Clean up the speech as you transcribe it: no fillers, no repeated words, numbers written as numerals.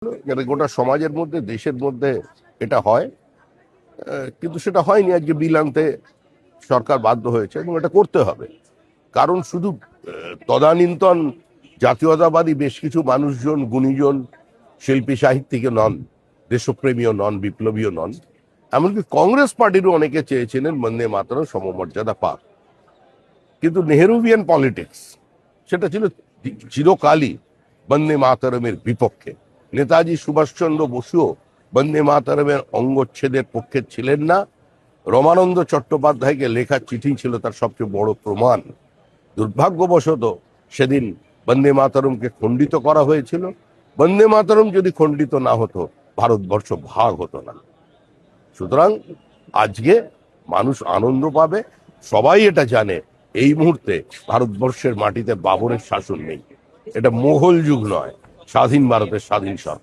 মানে গোটা সমাজের মধ্যে দেশের মধ্যে এটা হয়, কিন্তু সেটা হয়নি। আজকে বিল আনতে সরকার বাধ্য হয়েছে এবং এটা করতে হবে। কারণ শুধু তদানীন্তন জাতীয়তাবাদী বেশ কিছু মানুষজন, গুণীজন, শিল্পী সাহিত্যিকও নন, দেশপ্রেমীও নন, বিপ্লবীও নন, এমনকি কংগ্রেস পার্টিরও অনেকে চেয়েছিলেন বন্দে মাতরম সমমর্যাদা পাক। কিন্তু নেহেরুভিয়ান পলিটিক্স সেটা ছিল চিরকালই বন্দে মাতরমের বিপক্ষে। নেতাজি সুভাষচন্দ্র বসুও বন্দে মাতরমের অঙ্গচ্ছেদের পক্ষে ছিলেন না। রমানন্দ চট্টোপাধ্যায়কে লেখা চিঠি ছিল তার সবচেয়ে বড় প্রমাণ। দুর্ভাগ্যবশত সেদিন বন্দে মাতরমকে খণ্ডিত করা হয়েছিল। বন্দে মাতরম যদি খণ্ডিত না হতো, ভারতবর্ষ ভাগ হতো না। সুতরাং আজকে মানুষ আনন্দ পাবে। সবাই এটা জানে এই মুহূর্তে ভারতবর্ষের মাটিতে বাবরের শাসন নেই। এটা মোগল যুগ নয়, স্বাধীন ভারতের স্বাধীন সরকার।